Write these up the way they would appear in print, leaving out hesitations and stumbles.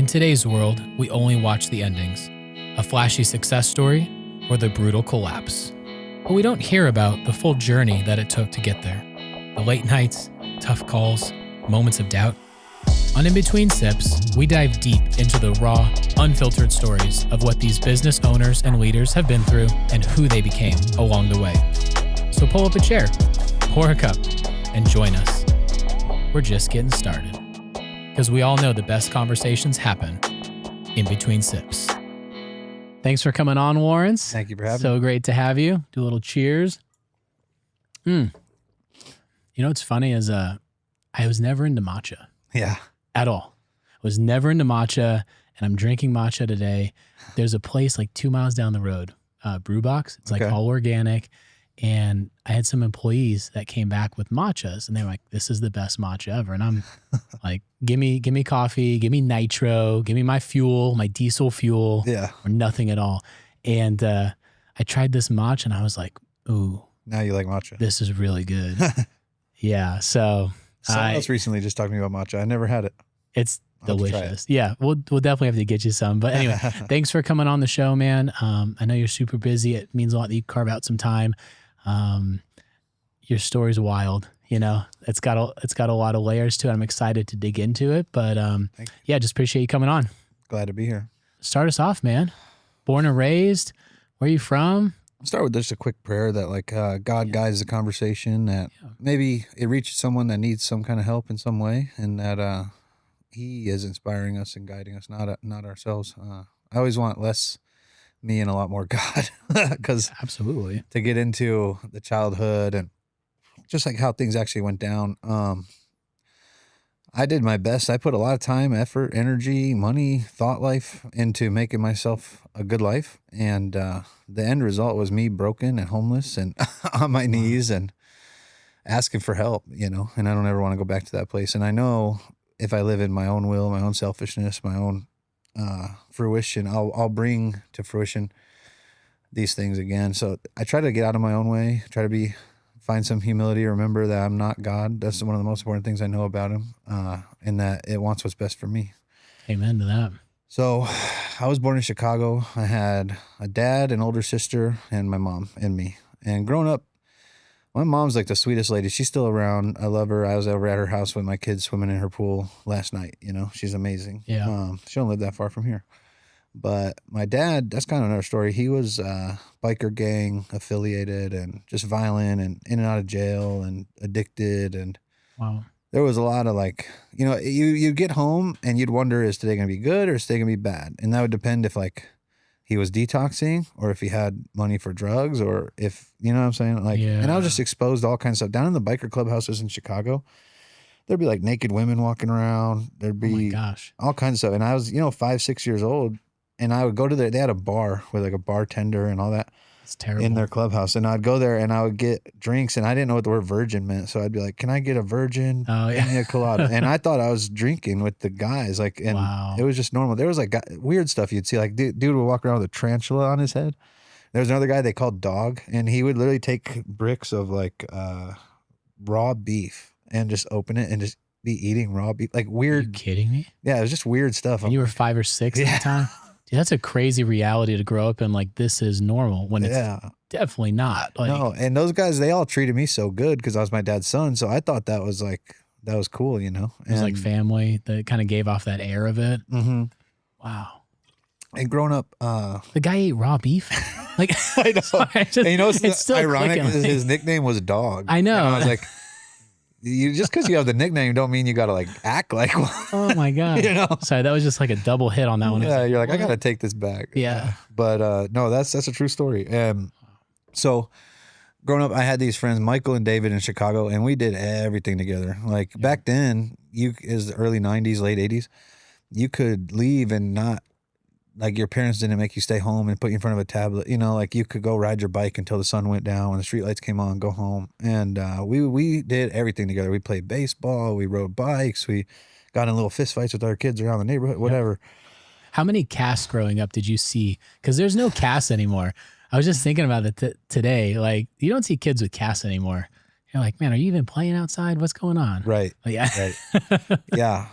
In today's world, we only watch the endings, a flashy success story or the brutal collapse. But we don't hear about the full journey that it took to get there. The late nights, tough calls, moments of doubt. On In Between Sips, we dive deep into the raw, unfiltered stories of what these business owners and leaders have been through and who they became along the way. So pull up a chair, pour a cup, and join us. We're just getting started. Because we all know the best conversations happen in between sips. Thanks for coming on, Lawrence. Thank you for having me. So great to have you. Do a little cheers. You know what's funny is I was never into matcha. Yeah. At all. I was never into matcha, and I'm drinking matcha today. There's a place like 2 miles down the road, Brew Box. It's like all organic. And I had some employees that came back with matchas, and they were like, "This is the best matcha ever." And I'm like, "Give me coffee, give me nitro, give me my fuel, my diesel fuel, or nothing at all." And I tried this matcha, and I was like, "Ooh, now you like matcha? This is really good." Yeah. So someone else recently just talked to me about matcha. I never had it. It's delicious. Yeah, we'll definitely have to get you some. But anyway, thanks for coming on the show, man. I know you're super busy. It means a lot that you carve out some time. Your story's wild, you know, it's got a lot of layers to it. I'm excited to dig into it, but, yeah, just appreciate you coming on. Glad to be here. Start us off, man. Born and raised, where are you from? I'll start with just a quick prayer that God guides the conversation, that maybe it reaches someone that needs some kind of help in some way, and that, he is inspiring us and guiding us, not ourselves. I always want less me and a lot more God, because absolutely to get into the childhood and just like how things actually went down. I did my best. I put a lot of time, effort, energy, money, thought life into making myself a good life. And the end result was me broken and homeless and on my knees and asking for help, you know, and I don't ever want to go back to that place. And I know if I live in my own will, my own selfishness, my own fruition, I'll bring to fruition these things again. So I try to get out of my own way, find some humility, remember that I'm not God. That's one of the most important things I know about him, and that it wants what's best for me. Amen to that. So I was born in Chicago. I had a dad, an older sister, and my mom and me. And growing up, my mom's like the sweetest lady. She's still around. I love her. I was over at her house with my kids swimming in her pool last night. You know, she's amazing. Yeah. She don't live that far from here. But my dad, that's kind of another story. He was biker gang affiliated and just violent and in and out of jail and addicted. And wow, there was a lot of like, you know, you'd get home and you'd wonder, is today going to be good or is today going to be bad? And that would depend if like he was detoxing or if he had money for drugs or if, you know what I'm saying? Like, and I was just exposed to all kinds of stuff. Down in the biker clubhouses in Chicago, there'd be like naked women walking around. There'd be all kinds of stuff. And I was, 5, 6 years old. And I would go to they had a bar with like a bartender and all that. It's terrible. In their clubhouse. And I'd go there and I would get drinks and I didn't know what the word virgin meant. So I'd be like, can I get a virgin? Oh, yeah. Pina colada. And I thought I was drinking with the guys. Like, and it was just normal. There was like weird stuff you'd see. Like dude would walk around with a tarantula on his head. There was another guy they called Dog. And he would literally take bricks of like raw beef and just open it and just be eating raw beef. Like weird. Are you kidding me? Yeah, it was just weird stuff. And you were 5 or 6 at the time? Dude, that's a crazy reality to grow up in. Like, this is normal when it's definitely not. Like, no, and those guys, they all treated me so good because I was my dad's son. So I thought that was cool, you know? It was like family that kind of gave off that air of it. Mm-hmm. Wow. And growing up, the guy ate raw beef. Like, I know. Sorry, and you know, it's still ironic. His nickname was Dog. I know. And I was like, just because you have the nickname don't mean you got to like act like one. Oh my God. You know? Sorry, that was just like a double hit on that one. Yeah, you're like, I got to take this back. Yeah. But no, that's a true story. So growing up, I had these friends, Michael and David in Chicago, and we did everything together. Like back then, is the early 90s, late 80s, you could leave and not, like your parents didn't make you stay home and put you in front of a tablet. You know, like you could go ride your bike until the sun went down when the streetlights came on, go home. And we did everything together. We played baseball, we rode bikes, we got in little fist fights with our kids around the neighborhood, whatever. How many casts growing up did you see? Because there's no casts anymore. I was just thinking about it today. Like, you don't see kids with casts anymore. You're like, man, are you even playing outside? What's going on? Right. Yeah. Right. Yeah.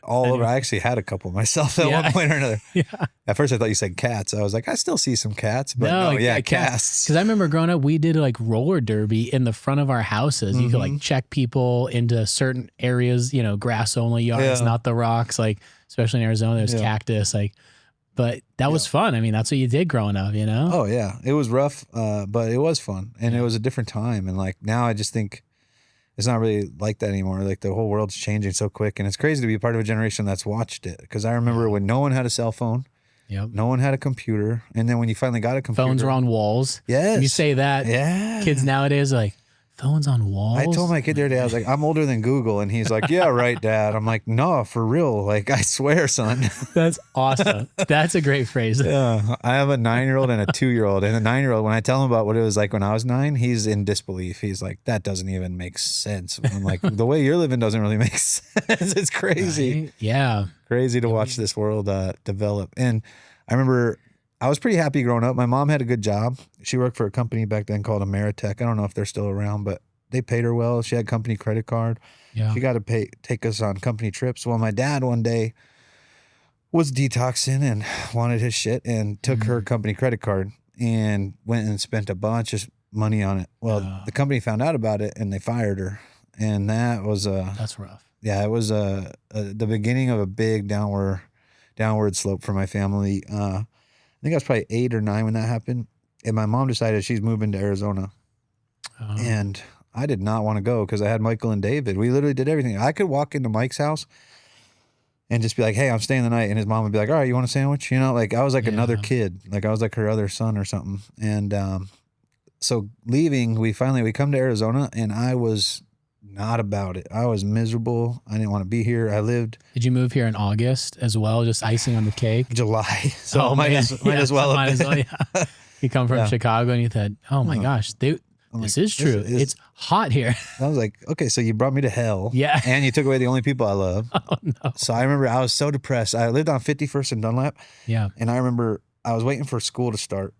all over. I actually had a couple myself at one point or another. Yeah. At first I thought you said cats. I was like, I still see some cats, but no, yeah, cats. Because I remember growing up, we did like roller derby in the front of our houses. You could like check people into certain areas, you know, grass only yards, not the rocks. Like, especially in Arizona, there's cactus. Like, but that was fun. I mean, that's what you did growing up, you know? Oh yeah, it was rough, but it was fun, and it was a different time. And like now, I just think it's not really like that anymore. Like the whole world's changing so quick, and it's crazy to be a part of a generation that's watched it. Because I remember when no one had a cell phone. Yep. No one had a computer. And then when you finally got a computer. Phones were on walls. Yes. And you say that. Yeah. Kids nowadays are like, phones on walls? I told my kid the other day, I was like, I'm older than Google. And he's like, yeah, right, Dad. I'm like, no, for real. Like, I swear, son. That's awesome. That's a great phrase. Yeah. I have a 9-year-old and a 2-year-old. And the 9-year-old, when I tell him about what it was like when I was 9, he's in disbelief. He's like, that doesn't even make sense. I'm like, the way you're living doesn't really make sense. It's crazy. Right? Yeah. Crazy to watch this world develop. And I remember I was pretty happy growing up. My mom had a good job. She worked for a company back then called Ameritech. I don't know if they're still around, but they paid her well. She had company credit card. Yeah. She got to take us on company trips. Well, my dad one day was detoxing and wanted his shit and took her company credit card and went and spent a bunch of money on it. Well, the company found out about it and they fired her. And that was that's rough. Yeah, it was the beginning of a big downward slope for my family. I think I was probably 8 or 9 when that happened. And my mom decided she's moving to Arizona. And I did not want to go because I had Michael and David. We literally did everything. I could walk into Mike's house and just be like, hey, I'm staying the night. And his mom would be like, all right, you want a sandwich? You know, like I was like another kid. Like I was like her other son or something. And so leaving, we come to Arizona and I was not about it. I was miserable. I didn't want to be here. I lived. Did you move here in August as well? Just icing on the cake? July. So might as well. Yeah. You come from Chicago and you thought, oh my gosh, this is true. It's hot here. I was like, okay, so you brought me to hell. Yeah. And you took away the only people I love. Oh no. So I remember I was so depressed. I lived on 51st and Dunlap. Yeah. And I remember I was waiting for school to start.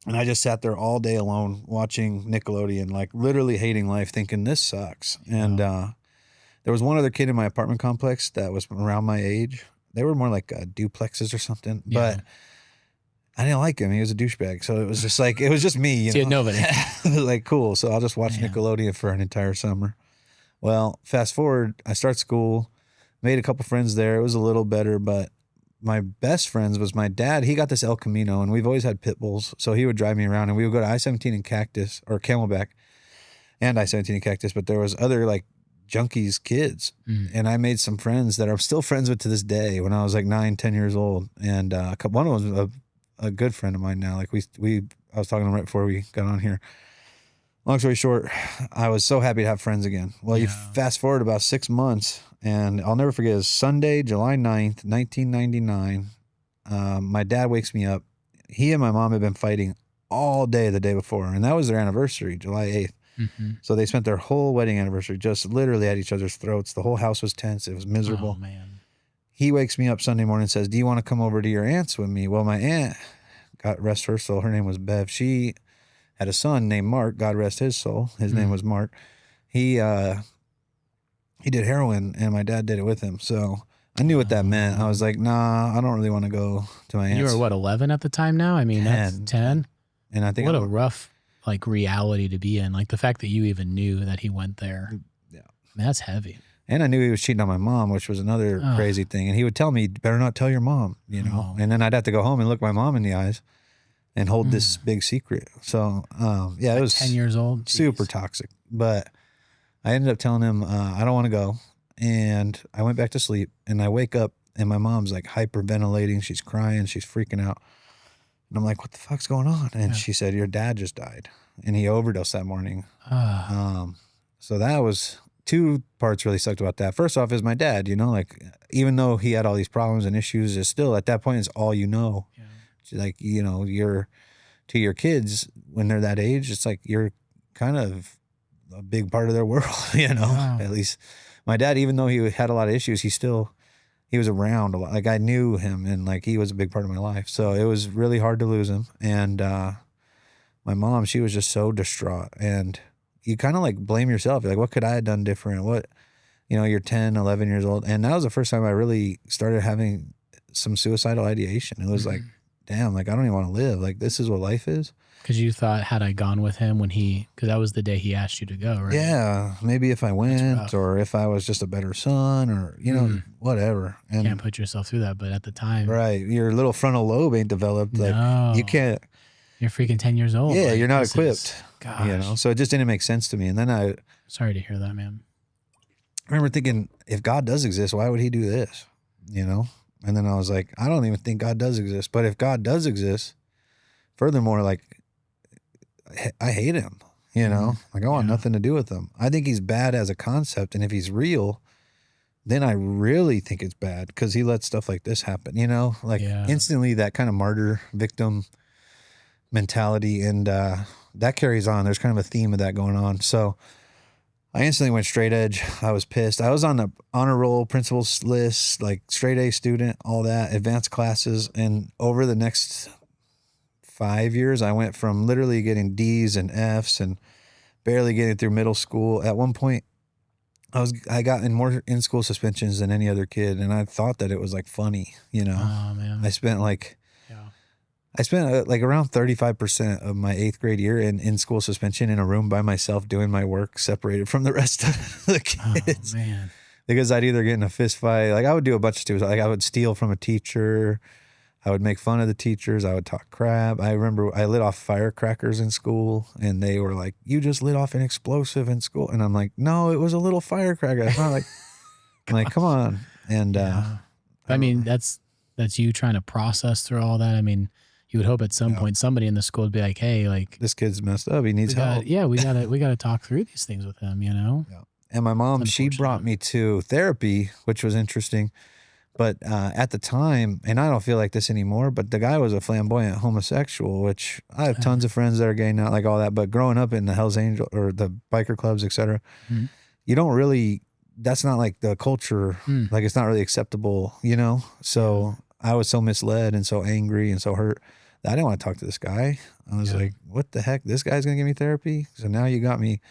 And I just sat there all day alone watching Nickelodeon, like literally hating life, thinking this sucks. Yeah. And there was one other kid in my apartment complex that was around my age. They were more like duplexes or something. Yeah. But I didn't like him. He was a douchebag. So it was just like, it was just me. You know? Nobody. Like, cool. So I'll just watch Nickelodeon for an entire summer. Well, fast forward, I start school, made a couple friends there. It was a little better, but my best friends was my dad. He got this El Camino, and we've always had pit bulls. So he would drive me around, and we would go to I-17 and Cactus, or Camelback, and I-17 and Cactus. But there was other like junkies kids, and I made some friends that I'm still friends with to this day. When I was like 9, 10 years old, and one of them was a good friend of mine now. Like I was talking to him right before we got on here. Long story short, I was so happy to have friends again. Well, you fast forward about 6 months. And I'll never forget, it was Sunday, July 9th, 1999. My dad wakes me up. He and my mom had been fighting all day the day before, and that was their anniversary, July 8th. Mm-hmm. So they spent their whole wedding anniversary just literally at each other's throats. The whole house was tense. It was miserable. Oh, man. He wakes me up Sunday morning and says, do you want to come over to your aunt's with me? Well, my aunt, God rest her soul, her name was Bev. She had a son named Mark, God rest his soul. His name was Mark. He did heroin, and my dad did it with him. So I knew what that meant. I was like, nah, I don't really want to go to my aunt's. You were, what, 11 at the time now? I mean, 10. That's 10. And I think what a rough like reality to be in. Like the fact that you even knew that he went there. Yeah. That's heavy. And I knew he was cheating on my mom, which was another crazy thing. And he would tell me, better not tell your mom, you know. And then I'd have to go home and look my mom in the eyes and hold this big secret. So, yeah, it was 10 years old. Super toxic. But I ended up telling him, I don't want to go. And I went back to sleep, and I wake up, and my mom's like hyperventilating. She's crying. She's freaking out. And I'm like, what the fuck's going on? And she said, your dad just died, and he overdosed that morning. So that was 2 parts really sucked about that. First off is my dad, you know, like even though he had all these problems and issues, it's still at that point, it's all you know. Yeah. Like, you know, to your kids when they're that age, it's like you're kind of a big part of their world, you know. Wow. At least my dad, even though he had a lot of issues, he was around a lot. Like I knew him, and like he was a big part of my life. So it was really hard to lose him. And my mom, she was just so distraught, and you kind of like blame yourself. You're like, what could I have done different? you're 10, 11 years old. And that was the first time I really started having some suicidal ideation. It was like, damn, like, I don't even want to live. Like, this is what life is. Because you thought, had I gone with him because that was the day he asked you to go, right? Yeah. Maybe if I went, or if I was just a better son, or, whatever. And can't put yourself through that. But at the time. Right. Your little frontal lobe ain't developed. Like, you can't. You're freaking 10 years old. Yeah. Like, You're not equipped. Gosh. So it just didn't make sense to me. And then sorry to hear that, man. I remember thinking, if God does exist, why would he do this? And then I was like, I don't even think God does exist. But if God does exist, furthermore, like, I hate him, like, I want nothing to do with him. I think he's bad as a concept. And if he's real, then I really think it's bad because he lets stuff like this happen, instantly that kind of martyr victim mentality. And that carries on. There's kind of a theme of that going on. So I instantly went straight edge. I was pissed. I was on the honor roll, principal's list, like straight A student, all that, advanced classes. And over the next 5 years, I went from literally getting D's and F's and barely getting through middle school. At one point, I got in more in-school suspensions than any other kid, and I thought that it was like funny, Oh man! I spent like around 35% of my 8th grade year in school suspension in a room by myself doing my work, separated from the rest of the kids. Oh man! Because I'd either get in a fist fight, like I would do a bunch of stuff. Like I would steal from a teacher. I would make fun of the teachers. I would talk crap. I remember I lit off firecrackers in school, and they were like, "You just lit off an explosive in school," and I'm like, "No, it was a little firecracker." It's not like, I'm like, come on. And I mean, that's you trying to process through all that. I mean, you would hope at some point somebody in the school would be like, "Hey, like this kid's messed up. He needs help." We gotta talk through these things with him. Yeah. And my mom, she brought me to therapy, which was interesting. But at the time, and I don't feel like this anymore, but the guy was a flamboyant homosexual, which I have tons of friends that are gay now, like all that. But growing up in the Hells Angel or the biker clubs, etc., you don't really, that's not like the culture. Like it's not really acceptable, So I was so misled and so angry and so hurt that I didn't want to talk to this guy. I was like, what the heck? This guy's going to give me therapy? So now you got me.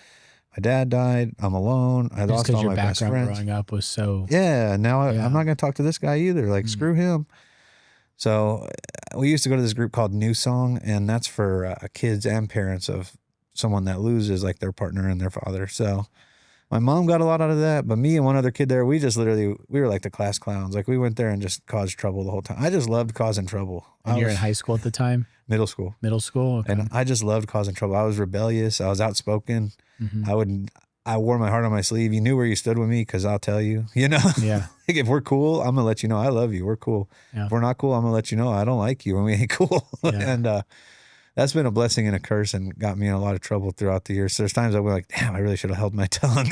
My dad died. I'm alone. I lost all my best friends. Growing up was so. Yeah. Now I'm not going to talk to this guy either. Like, screw him. So we used to go to this group called New Song, and that's for kids and parents of someone that loses like their partner and their father. So my mom got a lot out of that, but me and one other kid there, we were like the class clowns. Like we went there and just caused trouble the whole time. I just loved causing trouble. And you're in high school at the time? Middle school. Okay. And I just loved causing trouble. I was rebellious. I was outspoken. I wore my heart on my sleeve. You knew where you stood with me because I'll tell you, Yeah. Like if we're cool, I'm going to let you know I love you. We're cool. Yeah. If we're not cool, I'm going to let you know I don't like you and we ain't cool. Yeah. And that's been a blessing and a curse and got me in a lot of trouble throughout the years. So there's times I was like, damn, I really should have held my tongue.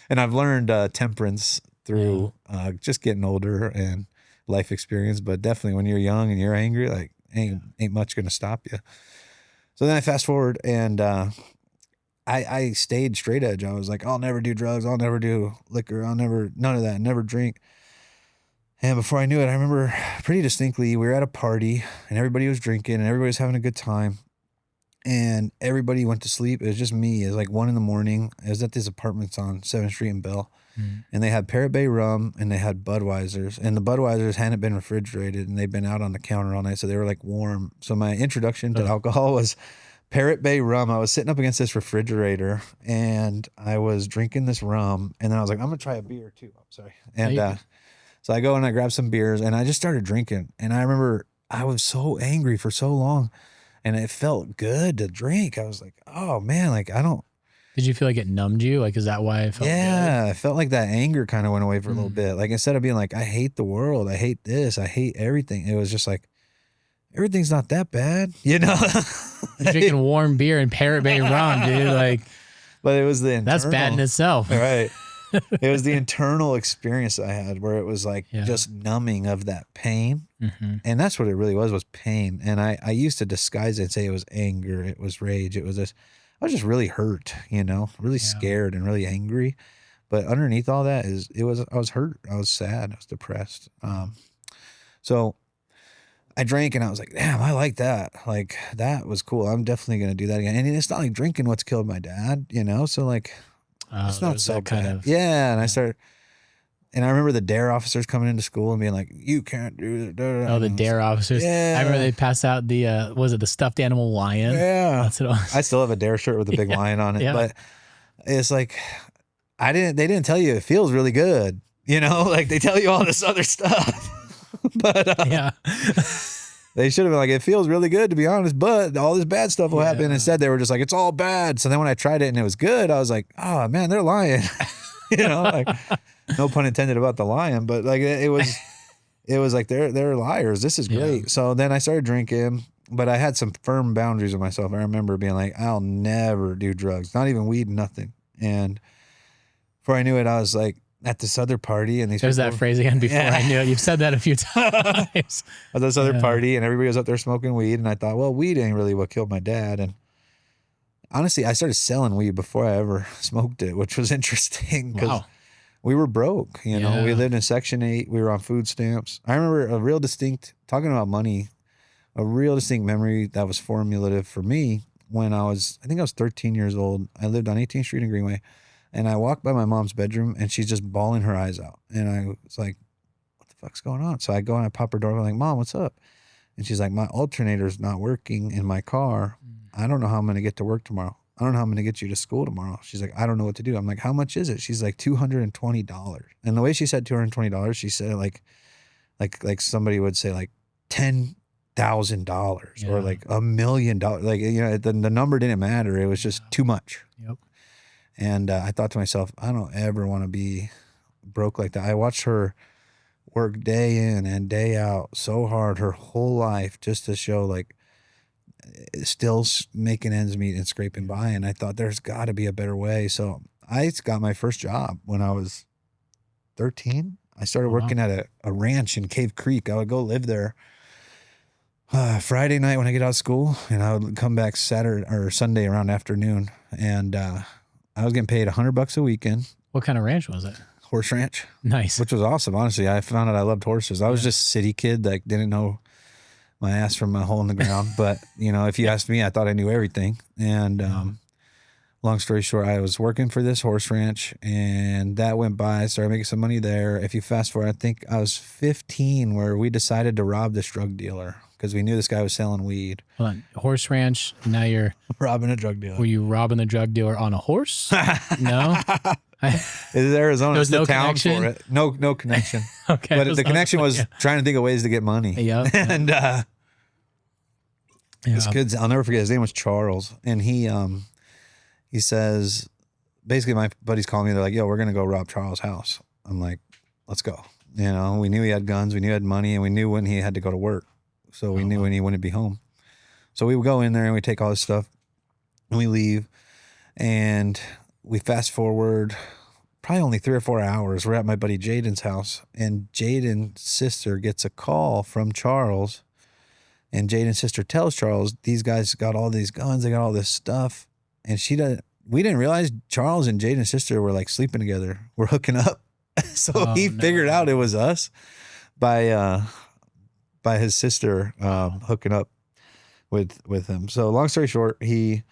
And I've learned temperance through just getting older and life experience. But definitely when you're young and you're angry, like ain't much going to stop you. So then I fast forward and I stayed straight edge. I was like, I'll never do drugs. I'll never do liquor. None of that, never drink. And before I knew it, I remember pretty distinctly, we were at a party and everybody was drinking and everybody was having a good time. And everybody went to sleep. It was just me. It was like 1 a.m. I was at these apartments on 7th Street in Bell. And they had Parrot Bay rum and they had Budweisers. And the Budweisers hadn't been refrigerated and they'd been out on the counter all night. So they were like warm. So my introduction to alcohol was Parrot Bay rum. I was sitting up against this refrigerator and I was drinking this rum. And then I was like, I'm going to try a beer too. I'm sorry. And so I go and I grab some beers and I just started drinking. And I remember I was so angry for so long and it felt good to drink. I was like, oh man, like Did you feel like it numbed you? Like, is that why it felt good? I felt like that anger kind of went away for a little bit. Like instead of being like, I hate the world, I hate this, I hate everything. It was just like, everything's not that bad, You're drinking warm beer and Parrot Bay rum, dude. Like, but it was the internal. That's bad in itself. Right. It was the internal experience I had where it was like just numbing of that pain. And that's what it really was pain. And I used to disguise it and say it was anger, it was rage, it was this. I was just really hurt, really scared and really angry. But underneath all that I was hurt. I was sad. I was depressed. So I drank and I was like, damn, I like that. Like that was cool. I'm definitely going to do that again. And it's not like drinking what's killed my dad, So like, it's not there's so that kind bad. of- Yeah. And I remember the DARE officers coming into school and being like, you can't do that. Oh, the DARE officers. Yeah. I remember they passed out the, was it the stuffed animal lion? Yeah. That's what it was. I still have a DARE shirt with a big lion on it, Yeah. but it's like, they didn't tell you it feels really good. You know, like they tell you all this other stuff, but Yeah. they should have been like, it feels really good to be honest, but all this bad stuff will happen. Yeah. Instead, they were just like, it's all bad. So then when I tried it and it was good, I was like, oh man, they're lying. You know, like no pun intended about the lion, but like it was like they're liars. This is great. Yeah. So then I started drinking, but I had some firm boundaries with myself. I remember being like, I'll never do drugs, not even weed, nothing. And before I knew it, I was like at this other party, and There's that phrase again before I knew it. You've said that a few times. At this other party, and everybody was up there smoking weed, and I thought, well, weed ain't really what killed my dad. And honestly, I started selling weed before I ever smoked it, which was interesting because we were broke. You know, we lived in Section 8. We were on food stamps. I remember talking about money, a real distinct memory that was formulative for me when I think I was 13 years old. I lived on 18th Street in Greenway. And I walked by my mom's bedroom, and she's just bawling her eyes out. And I was like, what the fuck's going on? So I go and I pop her door. I'm like, Mom, what's up? And she's like, my alternator's not working in my car. I don't know how I'm going to get to work tomorrow. I don't know how I'm going to get you to school tomorrow. She's like, I don't know what to do. I'm like, how much is it? She's like, $220. And the way she said $220, she said like somebody would say like $10,000 or like $1 million. Like, you know, the number didn't matter. It was just too much. Yep. And I thought to myself, I don't ever want to be broke like that. I watched her work day in and day out so hard her whole life just to show like still making ends meet and scraping by. And I thought there's got to be a better way. So I got my first job when I was 13. I started working at a ranch in Cave Creek. I would go live there Friday night when I get out of school, and I would come back Saturday or Sunday around afternoon. And I was getting paid $100 a weekend. What kind of ranch was it? Horse ranch. Nice. Which was awesome. Honestly, I found out I loved horses. I was just a city kid that didn't know my ass from my hole in the ground. But, you know, if you asked me, I thought I knew everything. And long story short, I was working for this horse ranch, and that went by. I started making some money there. If you fast forward, I think I was 15 where we decided to rob this drug dealer because we knew this guy was selling weed. Hold on. Horse ranch. Now you're robbing a drug dealer. Were you robbing the drug dealer on a horse? No. It's Arizona. There's no town connection for it. No connection. Okay. But the connection was trying to think of ways to get money. Yeah. And this kid, I'll never forget, his name was Charles. And he says, basically my buddies call me. They're like, yo, we're going to go rob Charles' house. I'm like, let's go. You know, we knew he had guns. We knew he had money. And we knew when he had to go to work. So we knew when he wouldn't be home. So we would go in there and we take all this stuff and we leave. And we fast forward probably only 3 or 4 hours. We're at my buddy Jaden's house, and Jaden's sister gets a call from Charles, and Jaden's sister tells Charles, these guys got all these guns, they got all this stuff. And we didn't realize Charles and Jaden's sister were like sleeping together. We're hooking up. So he figured out it was us by his sister hooking up with him. So long story short, he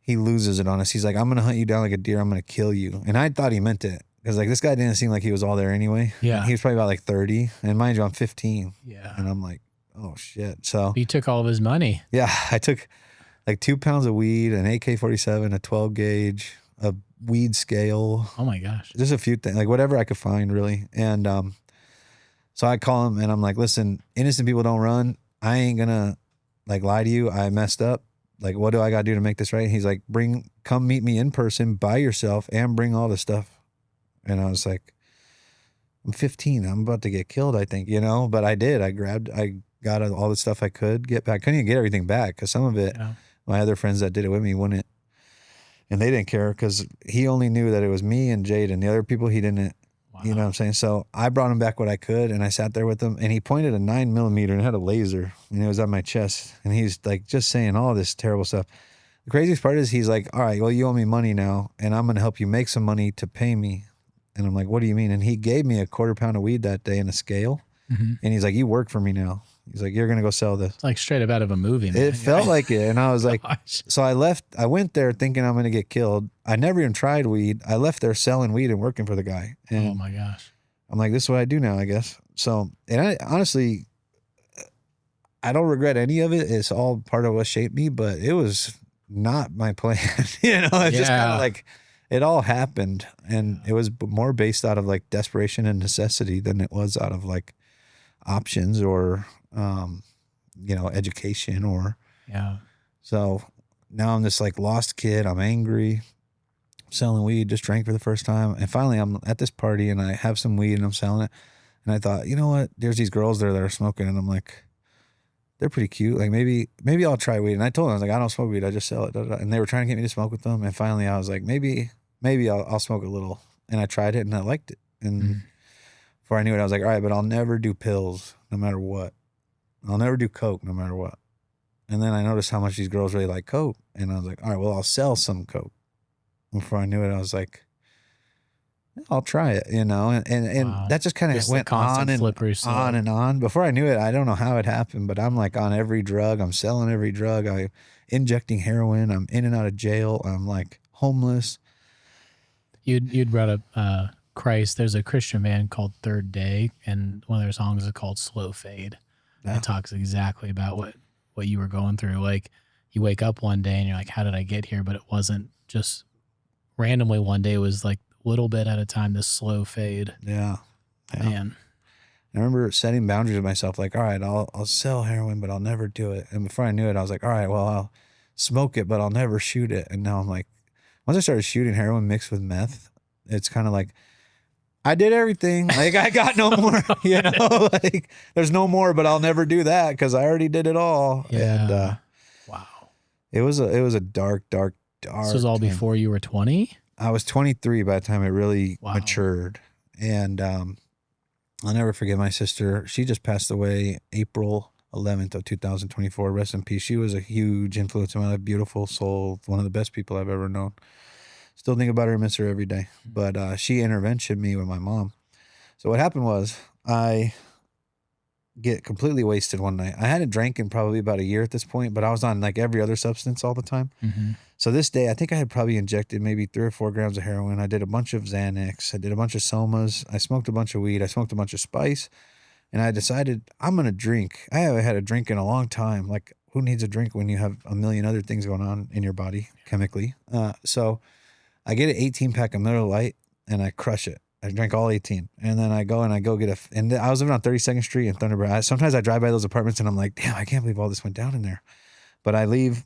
loses it on us. He's like, I'm going to hunt you down like a deer. I'm going to kill you. And I thought he meant it because like this guy didn't seem like he was all there anyway. Yeah. He was probably about like 30. And mind you, I'm 15. Yeah. And I'm like, oh shit. So you took all of his money. Yeah. I took like 2 pounds of weed, an AK-47, a 12 gauge, a weed scale. Oh my gosh. Just a few things, like whatever I could find really. And so I call him and I'm like, listen, innocent people don't run. I ain't going to like lie to you. I messed up. Like, what do I got to do to make this right? And he's like, come meet me in person by yourself and bring all the stuff. And I was like, I'm 15. I'm about to get killed, I think, you know, but I did. I got all the stuff I could get back. I couldn't even get everything back because some of it, my other friends that did it with me wouldn't. And they didn't care because he only knew that it was me and Jade, and the other people he didn't. Wow. You know what I'm saying? So I brought him back what I could, and I sat there with him, and he pointed a 9mm and had a laser, and it was on my chest. And he's like just saying all this terrible stuff. The craziest part is he's like, all right, well, you owe me money now, and I'm going to help you make some money to pay me. And I'm like, what do you mean? And he gave me a 1/4 pound of weed that day in a scale. Mm-hmm. And he's like, you work for me now. He's like, you're going to go sell this. It's like straight up out of a movie, man. It felt like it. And I was like, Gosh. so I went there thinking I'm going to get killed. I never even tried weed. I left there selling weed and working for the guy. And Oh my gosh. I'm like, this is what I do now, I guess. So, and I honestly, I don't regret any of it. It's all part of what shaped me, but it was not my plan. It's just kind of like it all happened. And it was more based out of like desperation and necessity than it was out of like options or, education or. Yeah. So now I'm this like lost kid. I'm angry, selling weed, just drank for the first time. And finally I'm at this party and I have some weed and I'm selling it. And I thought, you know what? There's these girls there that are smoking. And I'm like, they're pretty cute. Like maybe I'll try weed. And I told them, I was like, I don't smoke weed. I just sell it. And they were trying to get me to smoke with them. And finally I was like, maybe I'll smoke a little. And I tried it and I liked it. And before I knew it, I was like, all right, but I'll never do pills no matter what. I'll never do coke no matter what. And then I noticed how much these girls really like coke. And I was like, all right, well, I'll sell some coke. And before I knew it, I was like, I'll try it, and wow. That just kind of went on and on. Before I knew it, I don't know how it happened, but I'm like on every drug. I'm selling every drug. I'm injecting heroin. I'm in and out of jail. I'm like homeless. You'd brought up Christ. There's a Christian band called Third Day, and one of their songs is called Slow Fade. Yeah. It talks exactly about what you were going through. Like you wake up one day and you're like, how did I get here? But it wasn't just randomly one day. It was like little bit at a time, this slow fade. Yeah. Man. I remember setting boundaries with myself, like, all right, I'll sell heroin, but I'll never do it. And before I knew it, I was like, all right, well, I'll smoke it, but I'll never shoot it. And now I'm like, once I started shooting heroin mixed with meth, it's kind of like, I did everything. Like I got no more, like there's no more, but I'll never do that because I already did it all. Yeah. And wow. It was a dark. This was all time. Before you were 20? I was 23 by the time it really matured. And I'll never forget my sister. She just passed away April 11th of 2024. Rest in peace. She was a huge influence in my life. Beautiful soul. One of the best people I've ever known. Still think about her and miss her every day. But she interventioned me with my mom. So what happened was I get completely wasted one night. I hadn't drank in probably about a year at this point, but I was on like every other substance all the time. Mm-hmm. So this day, I think I had probably injected maybe 3 or 4 grams of heroin. I did a bunch of Xanax. I did a bunch of Somas. I smoked a bunch of weed. I smoked a bunch of spice. And I decided I'm going to drink. I haven't had a drink in a long time. Like who needs a drink when you have a million other things going on in your body chemically? So I get an 18-pack of Miller Lite and I crush it. I drank all 18. And then I go get and I was living on 32nd Street in Thunderbird. Sometimes I drive by those apartments and I'm like, damn, I can't believe all this went down in there. But I leave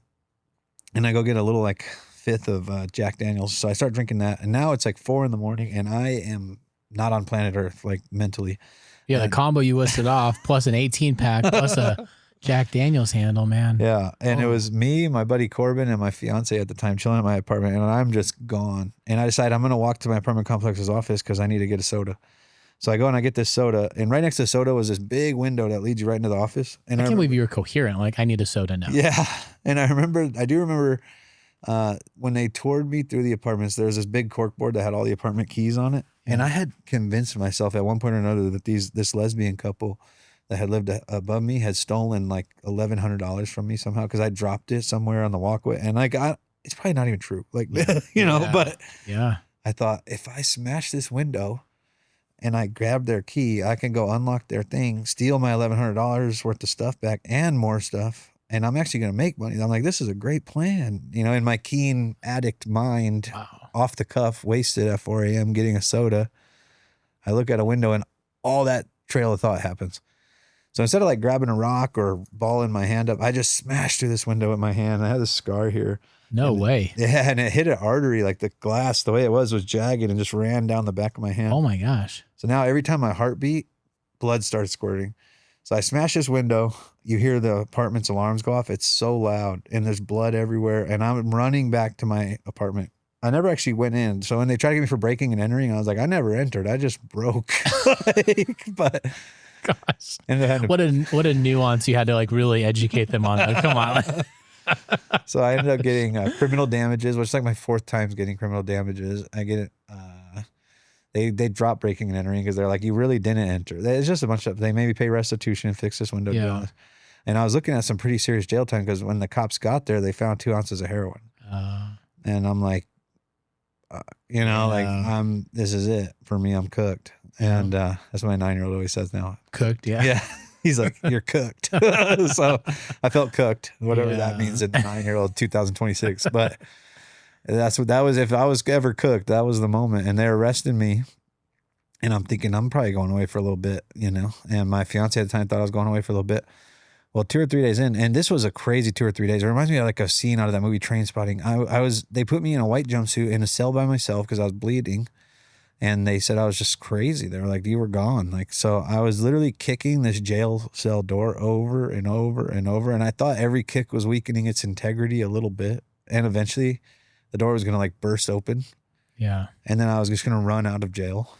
and I go get a little like fifth of Jack Daniels. So I start drinking that. And now it's like 4 a.m. and I am not on planet Earth, like mentally. Yeah, the combo you listed off, plus an 18-pack, plus a Jack Daniels handle, man. Yeah, and it was me, my buddy Corbin, and my fiance at the time chilling at my apartment, and I'm just gone. And I decide I'm going to walk to my apartment complex's office because I need to get a soda. So I go and I get this soda, and right next to the soda was this big window that leads you right into the office. And I can't believe you were coherent. Like, I need a soda now. Yeah, and I do remember when they toured me through the apartments, there was this big corkboard that had all the apartment keys on it. Yeah. And I had convinced myself at one point or another that this lesbian couple that had lived above me had stolen like $1,100 from me somehow because I dropped it somewhere on the walkway. And like, it's probably not even true. Like, but yeah, I thought if I smash this window and I grab their key, I can go unlock their thing, steal my $1,100 worth of stuff back and more stuff. And I'm actually going to make money. I'm like, this is a great plan. In my keen addict mind, off the cuff, wasted at 4 a.m. getting a soda. I look at a window and all that trail of thought happens. So instead of like grabbing a rock or balling my hand up, I just smashed through this window with my hand. I had this scar here. No way. Yeah, and it hit an artery, like the glass, the way it was jagged and just ran down the back of my hand. Oh my gosh. So now every time my heart beat, blood starts squirting. So I smash this window. You hear the apartment's alarms go off. It's so loud and there's blood everywhere. And I'm running back to my apartment. I never actually went in. So when they tried to get me for breaking and entering, I was like, I never entered. I just broke. But gosh, and what a nuance you had to like really educate them on. Come on. So I ended up getting criminal damages, which is like my 4th time getting criminal damages. I get they drop breaking and entering because they're like, you really didn't enter. It's just a bunch of, they maybe pay restitution and fix this window. Yeah. And I was looking at some pretty serious jail time because when the cops got there, they found 2 ounces of heroin. And I'm like, this is it for me. I'm cooked. And that's what my 9-year-old always says now. Cooked, yeah. Yeah. He's like, you're cooked. So I felt cooked, whatever that means in 9-year-old 2026. But that's what that was. If I was ever cooked, that was the moment. And they arrested me. And I'm thinking I'm probably going away for a little bit, And my fiance at the time thought I was going away for a little bit. Well, 2 or 3 days in, and this was a crazy 2 or 3 days. It reminds me of like a scene out of that movie Trainspotting. They put me in a white jumpsuit in a cell by myself because I was bleeding. And they said I was just crazy. They were like, you were gone. Like, so I was literally kicking this jail cell door over and over and over. And I thought every kick was weakening its integrity a little bit. And eventually the door was going to like burst open. Yeah. And then I was just going to run out of jail,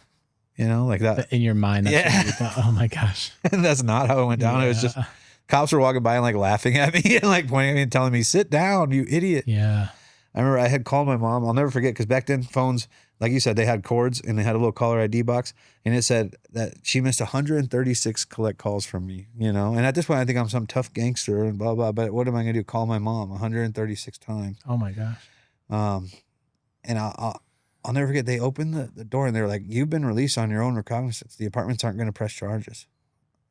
like that. In your mind. That's what you thought. Oh my gosh. And that's not how it went down. It was just cops were walking by and like laughing at me and like pointing at me and telling me, sit down, you idiot. Yeah. I remember I had called my mom. I'll never forget because back then phones, like you said, they had cords and they had a little caller ID box. And it said that she missed 136 collect calls from me, And at this point, I think I'm some tough gangster and blah, blah. But what am I going to do? Call my mom 136 times. Oh my gosh. And I'll never forget, they opened the door and they were like, you've been released on your own recognizance. The apartments aren't going to press charges.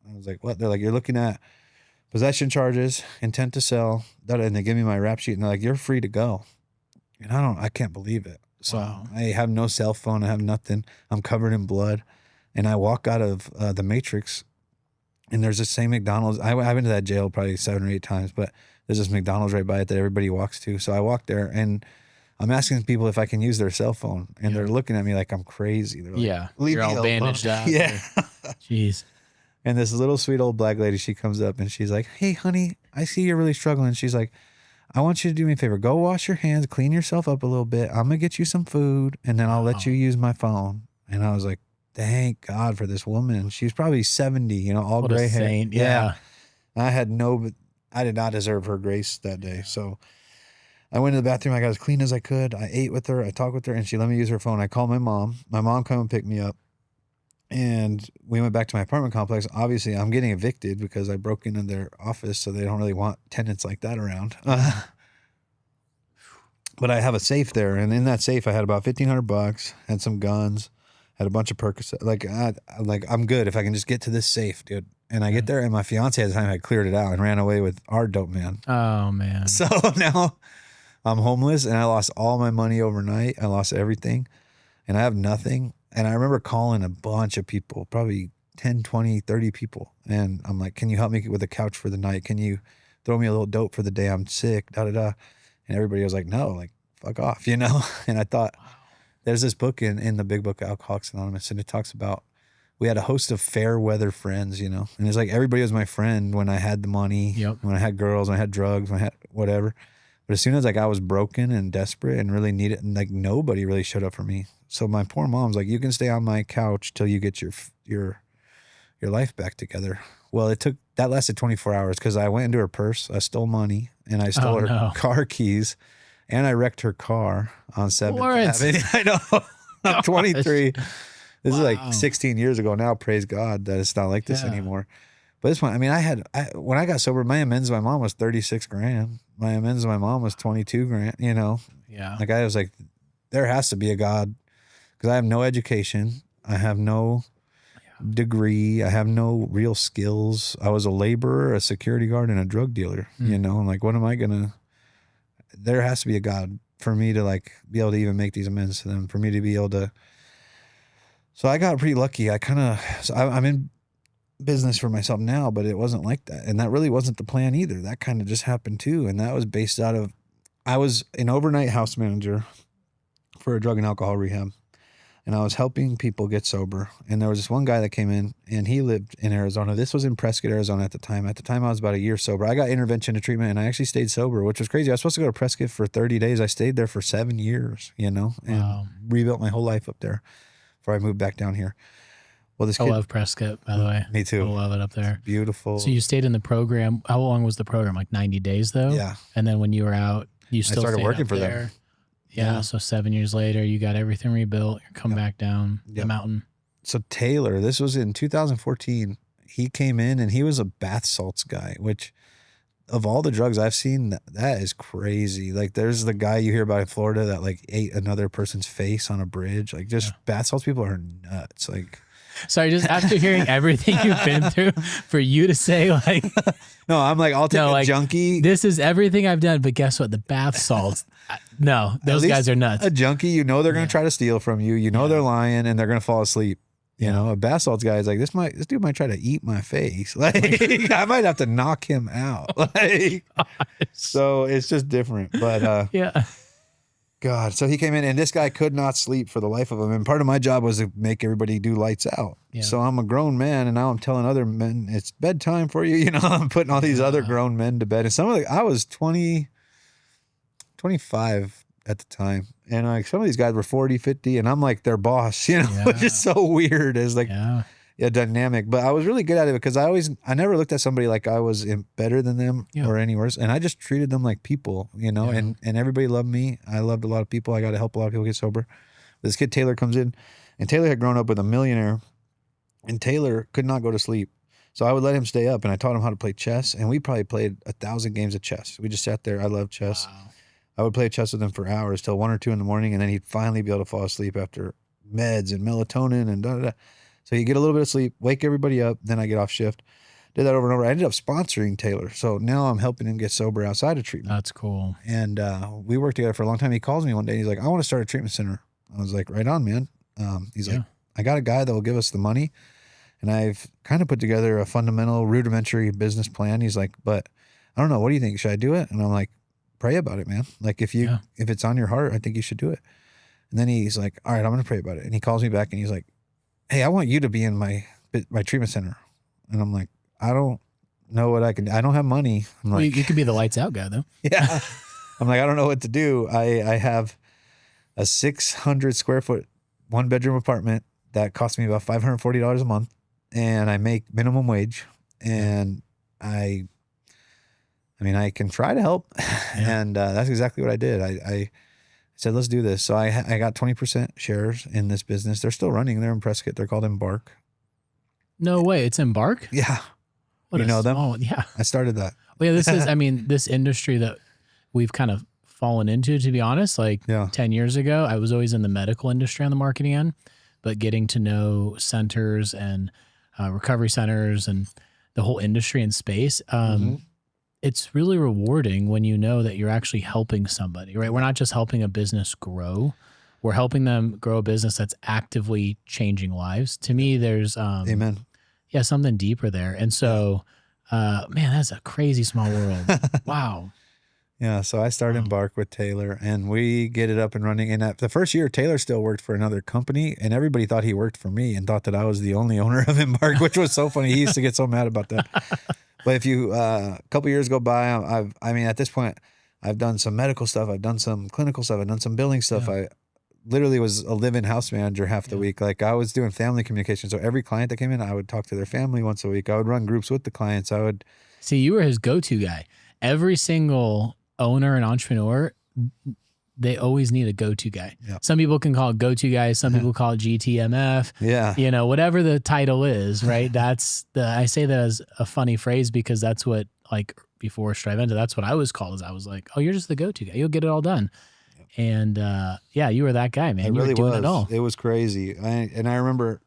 I was like, what? They're like, you're looking at possession charges, intent to sell, and they give me my rap sheet and they're like, you're free to go. And I can't believe it. So I have no cell phone. I have nothing. I'm covered in blood. And I walk out of the Matrix and there's the same McDonald's. I've been to that jail probably 7 or 8 times, but there's this McDonald's right by it that everybody walks to. So I walk there and I'm asking people if I can use their cell phone. And they're looking at me like I'm crazy. They're like, you're all bandaged up. Yeah. Jeez. And this little sweet old black lady, she comes up and she's like, hey, honey, I see you're really struggling. She's like, I want you to do me a favor. Go wash your hands, clean yourself up a little bit. I'm going to get you some food, and then I'll let you use my phone. And I was like, thank God for this woman. She's probably 70, all what gray a hair. saint. Yeah. I did not deserve her grace that day. So I went to the bathroom. I got as clean as I could. I ate with her. I talked with her, and she let me use her phone. I called my mom. My mom came and picked me up. And we went back to my apartment complex. Obviously, I'm getting evicted because I broke into their office, so they don't really want tenants like that around. But I have a safe there, and in that safe, I had about $1,500, had some guns, had a bunch of Percocet. I'm good if I can just get to this safe, dude. And I get there, and my fiance at the time had cleared it out and ran away with our dope man. Oh man! So now I'm homeless, and I lost all my money overnight. I lost everything, and I have nothing. And I remember calling a bunch of people, probably 10, 20, 30 people. And I'm like, can you help me with a couch for the night? Can you throw me a little dope for the day? I'm sick, da-da-da. And everybody was like, no, like, fuck off, And I thought, there's this book in the big book, Alcoholics Anonymous, and it talks about, we had a host of fair weather friends, And it's like, everybody was my friend when I had the money, when I had girls, when I had drugs, when I had whatever. But as soon as I was broken and desperate and really needed, and like nobody really showed up for me. So my poor mom's like, you can stay on my couch till you get your life back together. Well, that lasted 24 hours because I went into her purse, I stole money, and I stole her car keys, and I wrecked her car on 7th Avenue. I know. I'm 23. This is like 16 years ago now. Praise God that it's not like this anymore. But this one, when I got sober, my amends to my mom was 36 grand. My amends to my mom was 22 grand, Yeah. Like I was like, there has to be a God because I have no education. I have no degree. I have no real skills. I was a laborer, a security guard, and a drug dealer, I'm like, what am I going to, there has to be a God for me to like be able to even make these amends to them, for me to be able to. So I got pretty lucky. I'm in business for myself now, but it wasn't like that. And that really wasn't the plan either. That kind of just happened too. And that was based out of, I was an overnight house manager for a drug and alcohol rehab. And I was helping people get sober. And there was this one guy that came in and he lived in Arizona. This was in Prescott, Arizona at the time. At the time I was about a year sober. I got intervention and treatment and I actually stayed sober, which was crazy. I was supposed to go to Prescott for 30 days. I stayed there for 7 years, and rebuilt my whole life up there before I moved back down here. Well, I love Prescott, by the way. Me too. I love it up there. It's beautiful. So you stayed in the program. How long was the program? Like 90 days though? Yeah. And then when you were out, you still I started working for there. them. Yeah. Yeah. So 7 years later, you got everything rebuilt. You come back down the Yep. mountain. So Taylor, this was in 2014. He came in and he was a bath salts guy, which of all the drugs I've seen, that is crazy. Like there's the guy you hear about in Florida that like ate another person's face on a bridge. Like just bath salts people are nuts. Like, sorry, just after hearing everything you've been through, for you to say like, no, I'm like, I'll take a junkie. This is everything I've done, but guess what? The bath salts. No, those guys are nuts. A junkie, you know, they're going to try to steal from you. You know, they're lying and they're going to fall asleep. You know, a bath salts guy is like, this dude might try to eat my face. Like I might have to knock him out. Like, so it's just different. But God. So he came in and this guy could not sleep for the life of him. And part of my job was to make everybody do lights out. Yeah. So I'm a grown man and now I'm telling other men it's bedtime for you. You know, I'm putting all these other grown men to bed. And I was 25 at the time. And like some of these guys were 40, 50 and I'm like their boss, you know, which is so weird as like dynamic. But I was really good at it because I never looked at somebody like I was better than them or any worse. And I just treated them like people, you know, and everybody loved me. I loved a lot of people. I got to help a lot of people get sober. This kid, Taylor, comes in and Taylor had grown up with a millionaire and Taylor could not go to sleep. So I would let him stay up and I taught him how to play chess. And we probably played 1,000 games of chess. We just sat there. I love chess. Wow. I would play chess with him for hours till 1 or 2 in the morning. And then he'd finally be able to fall asleep after meds and melatonin and da-da-da. So you get a little bit of sleep, wake everybody up. Then I get off shift. Did that over and over. I ended up sponsoring Taylor. So now I'm helping him get sober outside of treatment. That's cool. And we worked together for a long time. He calls me one day. He's like, I want to start a treatment center. I was like, right on, man. He's like, I got a guy that will give us the money. And I've kind of put together a fundamental rudimentary business plan. He's like, but I don't know. What do you think? Should I do it? And I'm like, pray about it, man. Like if it's on your heart, I think you should do it. And then he's like, all right, I'm going to pray about it. And he calls me back and he's like, hey, I want you to be in my treatment center. And I'm like, I don't know what I can do. I don't have money. I'm like, you could be the lights out guy though. Yeah. I'm like, I don't know what to do. I have a 600 square foot 1-bedroom apartment that costs me about $540 a month. And I make minimum wage. And I can try to help. And that's exactly what I did. I said, let's do this. So I got 20% shares in this business. They're still running. They're in Prescott. They're called Embark. No way. It's Embark? Yeah. What you know them? Yeah. I started that. Well, yeah, this is, this industry that we've kind of fallen into, to be honest, 10 years ago, I was always in the medical industry on the marketing end, but getting to know centers and recovery centers and the whole industry and space, it's really rewarding when you know that you're actually helping somebody, right? We're not just helping a business grow. We're helping them grow a business that's actively changing lives. To me, there's Amen. Yeah, something deeper there. And so, man, that's a crazy small world. Wow. Yeah, so I started Embark with Taylor, and we get it up and running. And the first year, Taylor still worked for another company, and everybody thought he worked for me and thought that I was the only owner of Embark, which was so funny. He used to get so mad about that. But if you, a couple years go by, at this point, I've done some medical stuff. I've done some clinical stuff. I've done some billing stuff. I literally was a live-in house manager half the week. Like I was doing family communication. So every client that came in, I would talk to their family once a week. I would run groups with the clients. See, you were his go-to guy. Every single owner and entrepreneur, they always need a go-to guy. Yep. Some people can call it go-to guy. Some people call it GTMF. Yeah. Whatever the title is, right? I say that as a funny phrase because that's what, before Striventa, that's what I was called. I was like, oh, you're just the go-to guy. You'll get it all done. Yep. And you were that guy, man. You were doing it all. It was crazy. I remember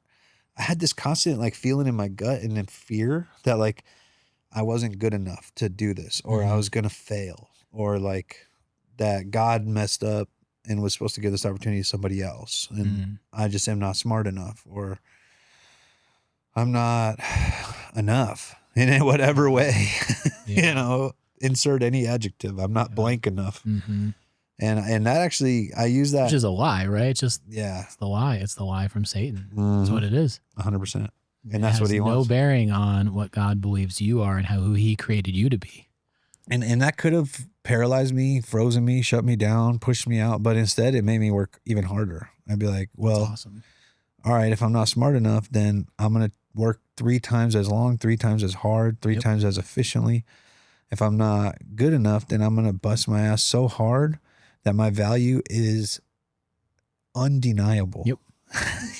I had this constant feeling in my gut and in fear that I wasn't good enough to do this, or I was going to fail, or that God messed up and was supposed to give this opportunity to somebody else. And I just am not smart enough, or I'm not enough in whatever way, insert any adjective. I'm not blank enough. Mm-hmm. And that actually, I use that. Which is a lie, right? It's the lie. It's the lie from Satan. That's what it is. 100%. And that's what he wants. No bearing on what God believes you are and who he created you to be. And that could have paralyzed me, frozen me, shut me down, pushed me out. But instead, it made me work even harder. I'd be like, well, awesome. All right, if I'm not smart enough, then I'm going to work 3 times as long, 3 times as hard, 3 times as efficiently. If I'm not good enough, then I'm going to bust my ass so hard that my value is undeniable. Yep.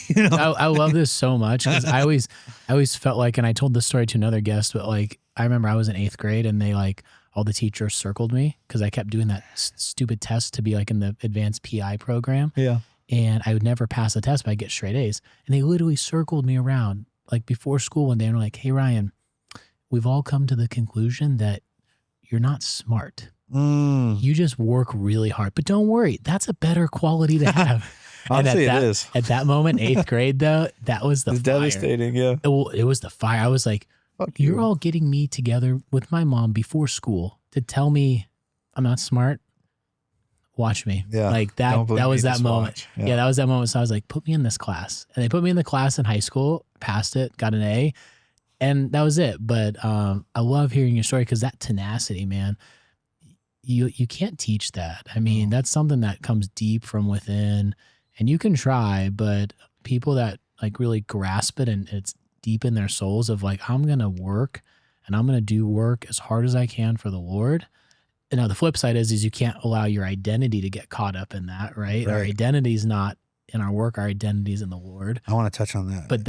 You know? I love this so much because I always felt like, and I told this story to another guest, but like I remember I was in 8th grade and they like all the teachers circled me because I kept doing that stupid test to be like in the advanced PI program. Yeah. And I would never pass the test, but I'd get straight A's. And they literally circled me around like before school one day and were like, "Hey Ryan, we've all come to the conclusion that you're not smart. You just work really hard, but don't worry, that's a better quality to have." Honestly, it is. At that moment, 8th grade, though, that was the fire. Devastating, yeah. It was the fire. I was like, you're all getting me together with my mom before school to tell me I'm not smart. Watch me. Yeah. Like that was that moment. Yeah, that was that moment. So I was like, put me in this class. And they put me in the class in high school, passed it, got an A, and that was it. But I love hearing your story because that tenacity, man, you can't teach that. I mean, that's something that comes deep from within. And you can try, but people that like really grasp it and it's deep in their souls of like, I'm going to work and I'm going to do work as hard as I can for the Lord. And now the flip side is you can't allow your identity to get caught up in that, right? Our identity is not in our work. Our identity is in the Lord. I want to touch on that. But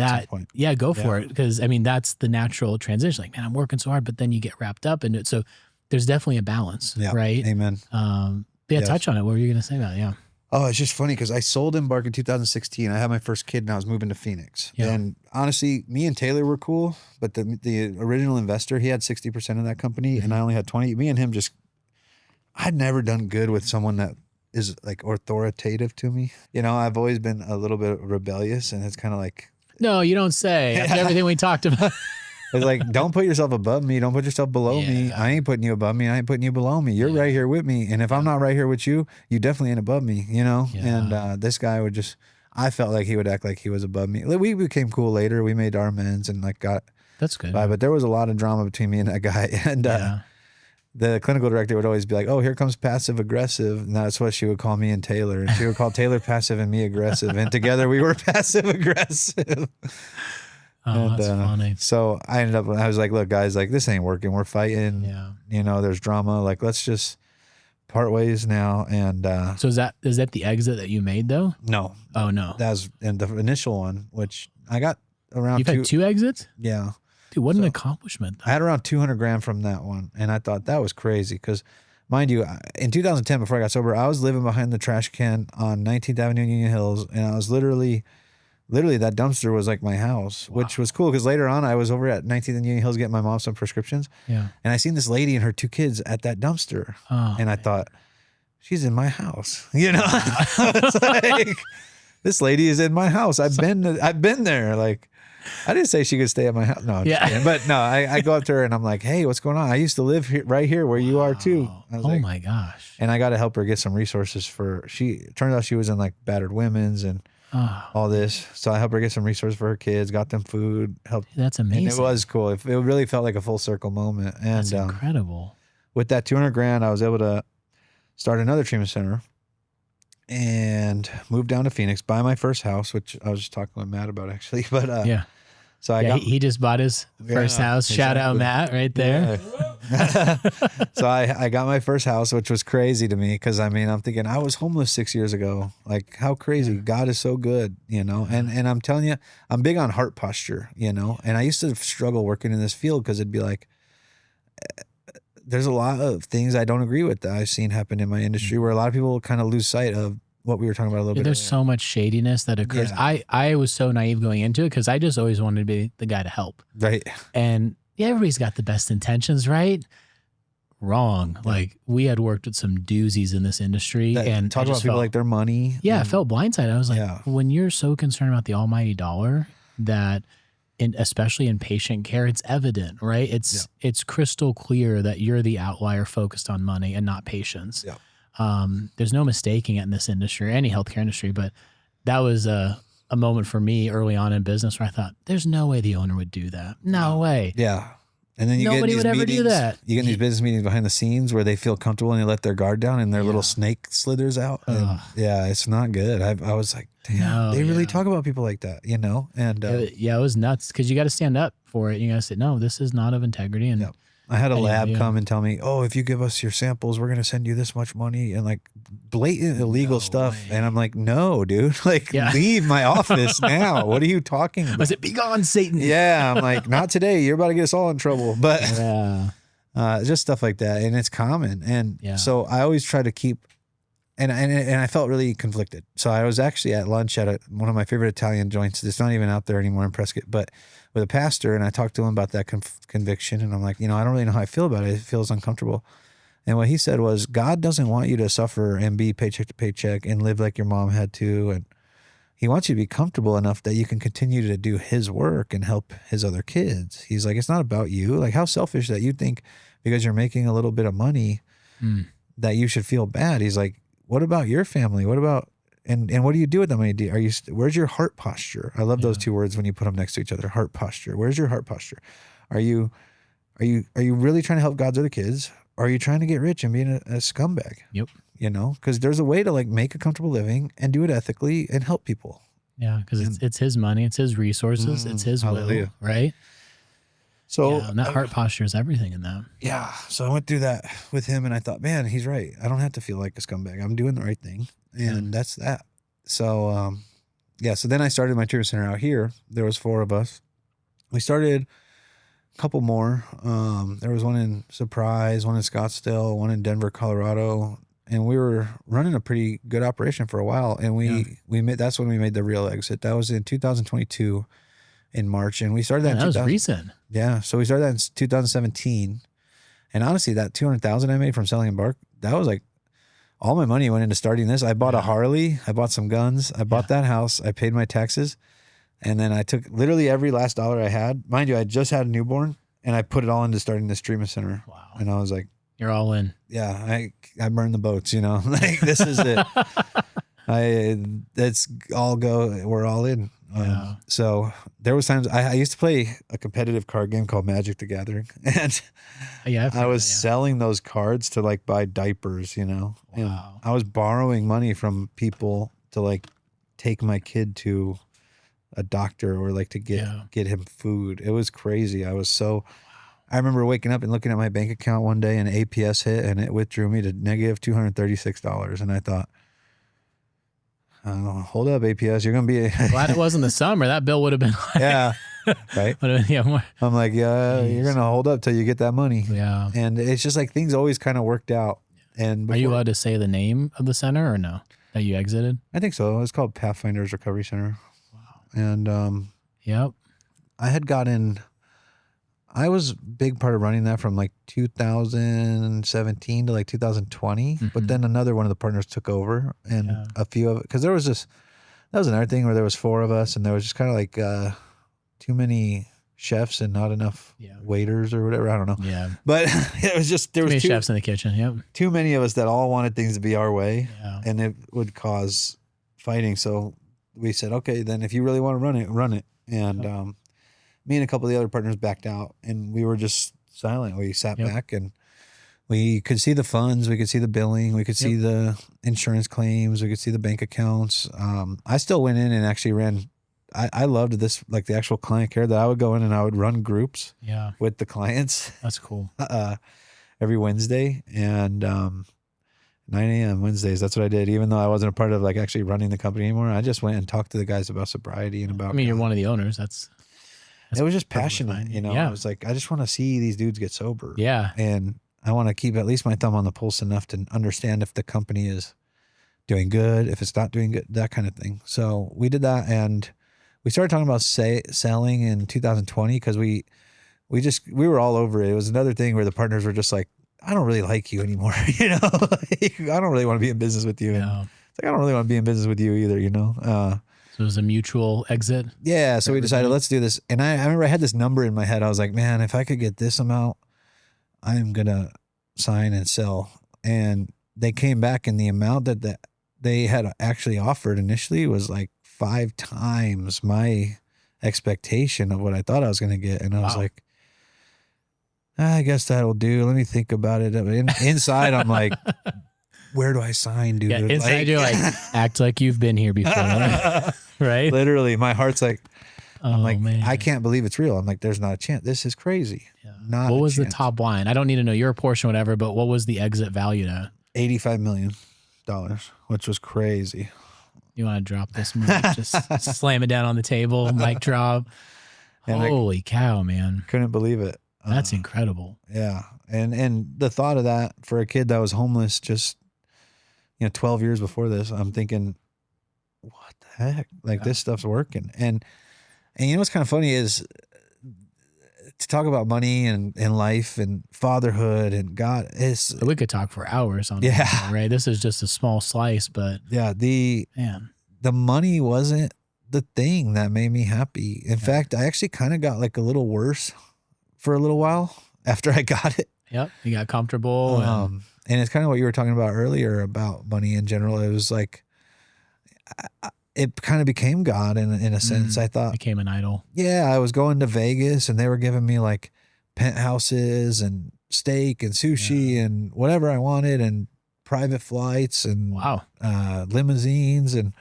yeah, go for it. Because I mean, that's the natural transition. Like, man, I'm working so hard, but then you get wrapped up in it. So there's definitely a balance, right? Amen. Touch on it. What were you going to say about it? Yeah. Oh, it's just funny because I sold Embark in 2016. I had my first kid and I was moving to Phoenix. Yeah. And honestly, me and Taylor were cool, but the original investor, he had 60% of that company and I only had 20. Me and him I'd never done good with someone that is like authoritative to me. You know, I've always been a little bit rebellious and it's kind of like. No, you don't say. After everything we talked about. It's like, don't put yourself above me. Don't put yourself below me. I ain't putting you above me. I ain't putting you below me. You're right here with me. And if I'm not right here with you, you definitely ain't above me, you know? Yeah. And this guy I felt like he would act like he was above me. We became cool later. We made our amends and like that's good. But there was a lot of drama between me and that guy. And the clinical director would always be like, "Oh, here comes passive aggressive." And that's what she would call me and Taylor. And she would call Taylor passive and me aggressive. And together we were passive aggressive. Oh, that's funny. So I was like, "Look, guys, like this ain't working. We're fighting. Yeah. You know, there's drama. Like, let's just part ways now." And so is that the exit that you made though? No. Oh no. That was in the initial one, which I got around. You've had 2 exits? Yeah. Dude, what an accomplishment. I had around 200 grand from that one. And I thought that was crazy because, mind you, in 2010, before I got sober, I was living behind the trash can on 19th Avenue in Union Hills. And I was literally that dumpster was like my house, which was cool because later on I was over at 19th and Union Hills getting my mom some prescriptions. Yeah. And I seen this lady and her 2 kids at that dumpster. Oh, and I thought, she's in my house. You know, I was like, this lady is in my house. I've been there. Like, I didn't say she could stay at my house. No, I'm just kidding. But no, I go up to her and I'm like, "Hey, what's going on? I used to live here, right here where you are too." I was like, my gosh. And I got to help her get some resources turns out she was in like battered women's and all this. So I helped her get some resources for her kids, got them food, helped. That's amazing. And it was cool. It really felt like a full circle moment. And that's incredible. With that 200 grand, I was able to start another treatment center and move down to Phoenix, buy my first house, which I was just talking with Matt about actually. But so he just bought his first house. Exactly. Shout out Matt right there. Yeah. So I got my first house, which was crazy to me because I mean I'm thinking I was homeless 6 years ago. Like how crazy. Yeah. God is so good, you know. And I'm telling you, I'm big on heart posture, you know. And I used to struggle working in this field because it'd be like there's a lot of things I don't agree with that I've seen happen in my industry where a lot of people kind of lose sight of what we were talking about a little bit. There's so much shadiness that occurs. Yeah. I was so naive going into it because I just always wanted to be the guy to help. Right. And everybody's got the best intentions, right? Wrong. Yeah. Like we had worked with some doozies in this industry and talk about people like their money. Yeah, I felt blindsided. I was like, when you're so concerned about the almighty dollar that especially in patient care, it's evident, right? It's crystal clear that you're the outlier focused on money and not patients. Yeah. There's no mistaking it in this industry, any healthcare industry, but that was a moment for me early on in business where I thought, there's no way the owner would do that. No way. Yeah. And then nobody would ever do that. You get in these business meetings behind the scenes where they feel comfortable and they let their guard down and their little snake slithers out. And it's not good. I was like, damn, they really talk about people like that, you know? And it was nuts because you got to stand up for it. You got to say, no, this is not of integrity. And I had a Anyway, lab yeah. come and tell me, oh, if you give us your samples, we're going to send you this much money and like blatant illegal No stuff. way. And I'm like, no, dude, like Yeah. leave my office now. What are you talking about? Was it be gone, Satan? Yeah. I'm like, not today. You're about to get us all in trouble. But Yeah. just stuff like that. And it's common. And Yeah. so I always try to keep, and I felt really conflicted. So I was actually at lunch at one of my favorite Italian joints. It's not even out there anymore in Prescott, but with a pastor, and I talked to him about that conviction. And I'm like, I don't really know how I feel about it. It feels uncomfortable. And what he said was, God doesn't want you to suffer and be paycheck to paycheck and live like your mom had to. And he wants you to be comfortable enough that you can continue to do his work and help his other kids. He's like, it's not about you. Like, how selfish that you think because you're making a little bit of money that you should feel bad. He's like, what about your family? What about, and what do you do with that money? Where's your heart posture? I love those two words when you put them next to each other, heart posture. Where's your heart posture? Are you really trying to help God's other kids? Or are you trying to get rich and being a scumbag? Yep. Because there's a way to like make a comfortable living and do it ethically and help people. Yeah, because it's his money, it's his resources, it's his hallelujah. will, right? So and that heart posture is everything in that. Yeah. So I went through that with him and I thought, man, he's right. I don't have to feel like a scumbag. I'm doing the right thing. And that's that. So, so then I started my treatment center out here. There was 4 of us. We started a couple more. There was one in Surprise, one in Scottsdale, one in Denver, Colorado. And we were running a pretty good operation for a while. And that's when we made the real exit. That was in 2022 in March. And we started that in that was recent. Yeah. So we started that in 2017. And honestly, that $200,000 I made from selling Embark, that was like all my money went into starting this. I bought a Harley. I bought some guns. I bought that house. I paid my taxes. And then I took literally every last dollar I had. Mind you, I just had a newborn and I put it all into starting this treatment center. Wow. And I was like, you're all in. Yeah, I burned the boats, like this is it. Let's all go. We're all in. So there was times I used to play a competitive card game called Magic the Gathering, and I was selling those cards to like buy diapers, and I was borrowing money from people to like take my kid to a doctor or like to get him food. It was crazy. I remember waking up and looking at my bank account one day and APS hit and it withdrew me to negative $236. And I thought, hold up, APS, you're going to be glad it wasn't the summer. That bill would have been right. I'm like, you're going to hold up till you get that money. Yeah. And it's just like things always kind of worked out. And are you allowed to say the name of the center or no? That you exited? I think so. It's called Pathfinders Recovery Center. Wow. And I had gotten... I was a big part of running that from like 2017 to like 2020, but then another one of the partners took over and a few of it, because that was another thing where there was 4 of us and there was just kind of like too many chefs and not enough waiters or whatever. I don't know. Yeah. But it was just, there was too many chefs in the kitchen. Yep. Too many of us that all wanted things to be our way and it would cause fighting. So we said, okay, then if you really want to run it. And, me and a couple of the other partners backed out and we were just silent. We sat back and we could see the funds. We could see the billing. We could see the insurance claims. We could see the bank accounts. I still went in and actually ran. I loved this, like the actual client care that I would go in and I would run groups with the clients. That's cool. Every Wednesday and 9 a.m. Wednesdays. That's what I did. Even though I wasn't a part of like actually running the company anymore, I just went and talked to the guys about sobriety and about. I mean, you're one of the owners. It was just passionate, I was like, I just want to see these dudes get sober. Yeah. And I want to keep at least my thumb on the pulse enough to understand if the company is doing good, if it's not doing good, that kind of thing. So we did that and we started talking about selling in 2020 because we were all over it. It was another thing where the partners were just like, I don't really like you anymore. I don't really want to be in business with you. And it's like, I don't really want to be in business with you either, So it was a mutual exit? Yeah, so we decided, let's do this. And I remember I had this number in my head. I was like, man, if I could get this amount, I'm going to sign and sell. And they came back and the amount that they had actually offered initially was like 5 times my expectation of what I thought I was going to get. And I was like, I guess that'll do. Let me think about it. Inside, I'm like, where do I sign, dude? Yeah, inside you're like, act like you've been here before. Right? Literally, my heart's like, I'm Oh like, man. I can't believe it's real. I'm like, there's not a chance. This is crazy. Yeah. Not What a was the chance. top line? I don't need to know your portion, whatever, but what was the exit valued at? $85 million, which was crazy. You want to drop this mic? Just slam it down on the table, mic drop. And Holy cow, man. Couldn't believe it. That's incredible. Yeah. And the thought of that for a kid that was homeless just, 12 years before this, I'm thinking, what the heck? Like this stuff's working. And what's kind of funny is to talk about money and life and fatherhood and God is. We could talk for hours on Yeah. it, right? This is just a small slice, but yeah, the money wasn't the thing that made me happy. In fact, I actually kind of got like a little worse for a little while after I got it. Yep. You got comfortable. And it's kind of what you were talking about earlier about money in general. It was like, it kind of became God in a sense. I thought became an idol. Yeah. I was going to Vegas and they were giving me like penthouses and steak and sushi and whatever I wanted and private flights and limousines. And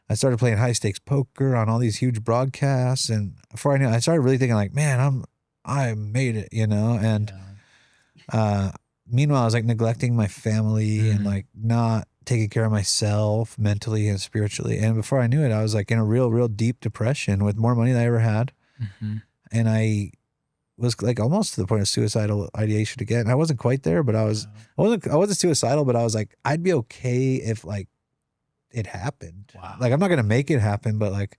I started playing high stakes poker on all these huge broadcasts. And before I knew it, I started really thinking like, man, I made it, and, meanwhile, I was like neglecting my family and like not taking care of myself mentally and spiritually. And before I knew it, I was like in a real deep depression with more money than I ever had. And I was like almost to the point of suicidal ideation again. I wasn't quite there, but I wasn't suicidal, but I was like, I'd be okay if like it happened. Like, I'm not going to make it happen, but like,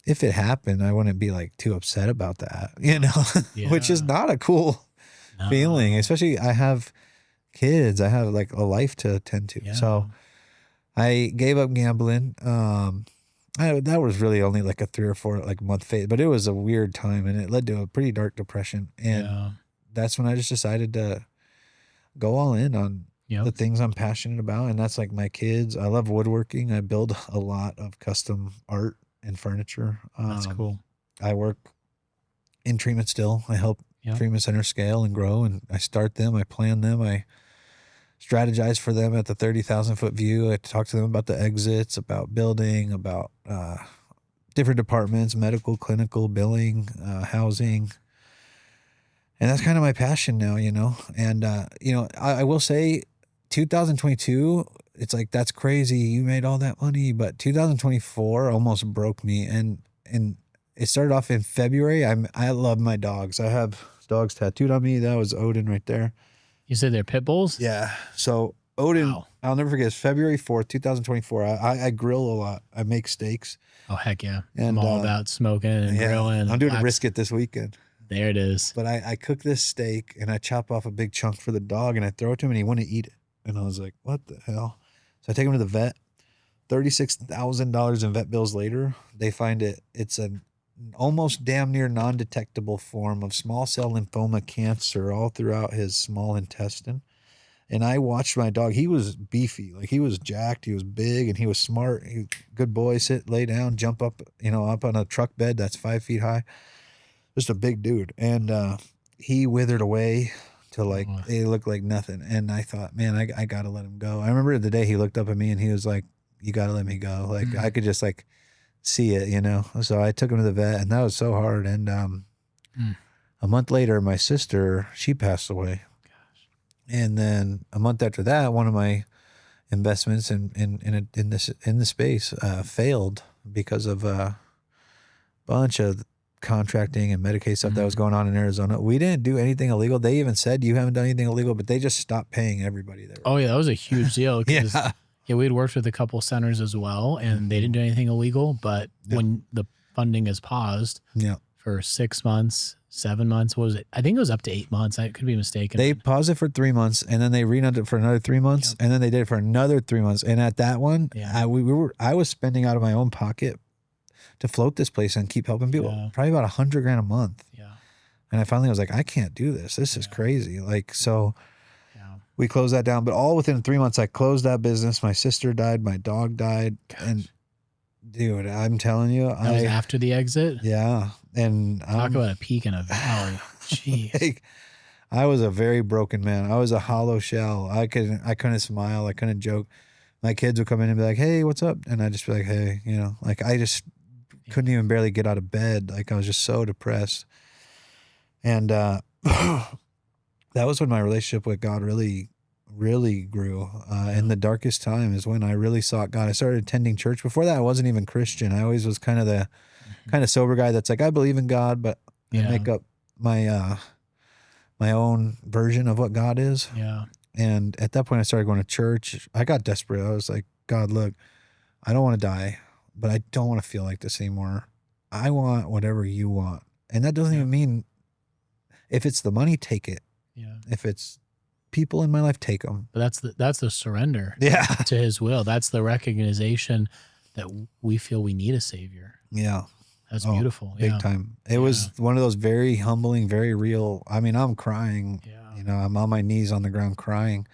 if it happened, I wouldn't be like too upset about that, which is not a cool feeling, especially I have kids, I have like a life to attend to. So I gave up gambling. That was really only like a 3 or 4 like month phase, but it was a weird time and it led to a pretty dark depression. And that's when I just decided to go all in on the things I'm passionate about. And that's like my kids. I love woodworking. I build a lot of custom art and furniture. That's cool. I work in treatment still. I help treatment centers scale and grow, and I start them, I plan them, I strategize for them at the 30,000 foot view. I talk to them about the exits, about building, about different departments, medical, clinical, billing, housing. And that's kind of my passion now, And, I will say 2022, it's like, that's crazy. You made all that money. But 2024 almost broke me. And it started off in February. I love my dogs. I have dogs tattooed on me. That was Odin right there. You said they're pit bulls? Yeah. So Odin, I'll never forget, it's February 4th, 2024. I grill a lot. I make steaks. Oh, heck yeah. And, I'm all about smoking and grilling. I'm doing a brisket this weekend. There it is. But I cook this steak and I chop off a big chunk for the dog and I throw it to him and he wouldn't eat it. And I was like, what the hell? So I take him to the vet. $36,000 in vet bills later, they find it's an almost damn near non-detectable form of small cell lymphoma cancer all throughout his small intestine. And I watched my dog. He was beefy. Like, he was jacked. He was big and he was smart. Good boy, lay down, jump up, up on a truck bed that's 5 feet high. Just a big dude. And he withered away to like, it looked like nothing. And I thought, man, I got to let him go. I remember the day he looked up at me and he was like, you got to let me go. Like, I could just like see it, So I took him to the vet and that was so hard. And a month later, my sister, she passed away. And then a month after that, one of my investments in the space failed because of a bunch of contracting and Medicaid stuff that was going on in Arizona. We didn't do anything illegal. They even said you haven't done anything illegal, but they just stopped paying everybody there. Oh yeah, that was a huge deal. Yeah, we'd worked with a couple centers as well, and they didn't do anything illegal. But when the funding is paused, for 6 months. 7 months, what was it? I think it was up to 8 months. I could be mistaken. They paused it for 3 months, and then they renewed it for another 3 months, and then they did it for another 3 months. And at that one, I was spending out of my own pocket to float this place and keep helping people. Probably about $100,000 a month. Yeah. And I finally was like, I can't do this. This is crazy. Like, so we closed that down. But all within 3 months, I closed that business. My sister died. My dog died. Gosh. And dude, I'm telling you, that was after the exit. Yeah. And talk about a peak and a valley. Jeez. Like, I was a very broken man. I was a hollow shell. I couldn't smile. I couldn't joke. My kids would come in and be like, hey, what's up? And I'd just be like, hey, like I just couldn't even barely get out of bed. Like I was just so depressed. And that was when my relationship with God really grew. In the darkest time is when I really sought God. I started attending church. Before that, I wasn't even Christian. I always was kind of the sober guy that's like, I believe in God, but I make up my my own version of what God is. Yeah. And at that point, I started going to church. I got desperate. I was like, God, look, I don't want to die, but I don't want to feel like this anymore. I want whatever you want. And that doesn't even mean if it's the money, take it. Yeah. If it's people in my life, take them. But that's the surrender to his will. That's the recognition that we feel we need a savior. Yeah. That's beautiful. Big time. It was one of those very humbling, very real. I mean, I'm crying. Yeah. You know, I'm on my knees on the ground crying.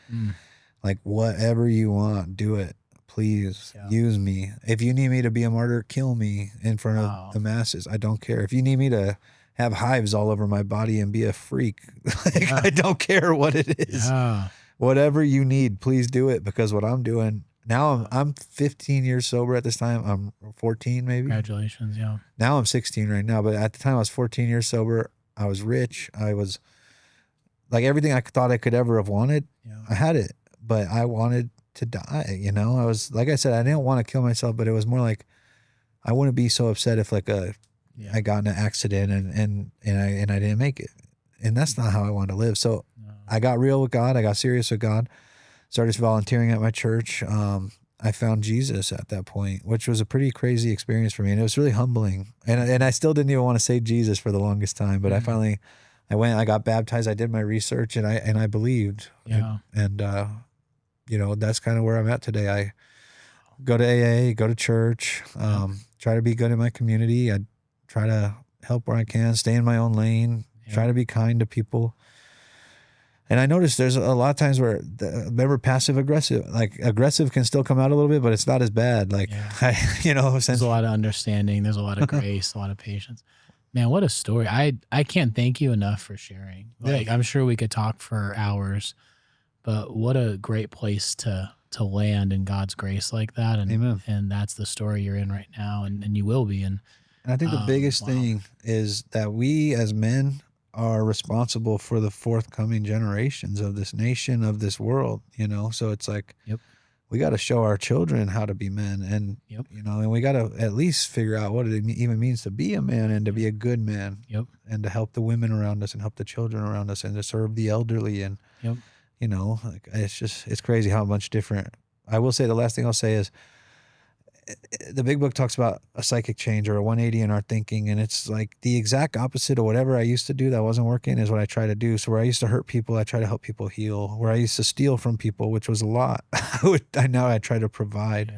Like, whatever you want, do it. Please use me. If you need me to be a martyr, kill me in front of the masses. I don't care. If you need me to have hives all over my body and be a freak, like, I don't care what it is. Yeah. Whatever you need, please do it, because what I'm doing now, I'm 15 years sober at this time. I'm 14 maybe. Congratulations, yeah. Now I'm 16 right now, but at the time I was 14 years sober. I was rich. I was like everything I thought I could ever have wanted. I had it, but I wanted to die. You know, I was, like I said, I didn't want to kill myself, but it was more like I wouldn't be so upset if like I got in an accident and I didn't make it, and that's not how I wanted to live. So I got real with God. I got serious with God. Started volunteering at my church. I found Jesus at that point, which was a pretty crazy experience for me, and it was really humbling. And I still didn't even want to say Jesus for the longest time, but I went, I got baptized, I did my research, and I believed. Yeah. And you know, that's kind of where I'm at today. I go to AA, go to church, try to be good in my community. I try to help where I can, stay in my own lane, try to be kind to people. And I noticed there's a lot of times where, remember, passive aggressive, like aggressive can still come out a little bit, but it's not as bad. Like, you know, there's a lot of understanding. There's a lot of grace, a lot of patience. Man, what a story. I can't thank you enough for sharing. Like, I'm sure we could talk for hours, but what a great place to land in God's grace like that. And, Amen. And that's the story you're in right now, and you will be. And I think the biggest thing is that we as men are responsible for the forthcoming generations of this nation, of this world, you know? So it's like, we got to show our children how to be men, and, you know, and we got to at least figure out what it even means to be a man and to be a good man, and to help the women around us and help the children around us and to serve the elderly. And, you know, like, it's crazy how much different. I will say, the last thing I'll say is, the big book talks about a psychic change or a 180 in our thinking, and it's like the exact opposite of whatever I used to do that wasn't working is what I try to do. So where I used to hurt people, I try to help people heal. Where I used to steal from people, which was a lot, now I try to provide.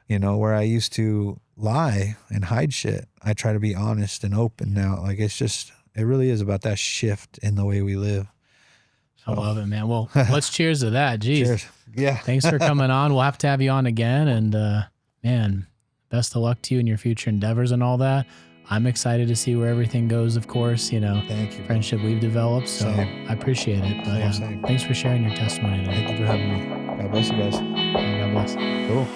You know, where I used to lie and hide shit, I try to be honest and open now. Like, it's just, it really is about that shift in the way we live. I love it, man. Well, let's cheers to that. Jeez. Cheers. Yeah. Thanks for coming on. We'll have to have you on again, and man, best of luck to you in your future endeavors and all that. I'm excited to see where everything goes, of course, you know. Thank you. Friendship we've developed, so I appreciate it. But thanks for sharing your testimony today. Thank you for having me. God bless you guys. God bless. Cool.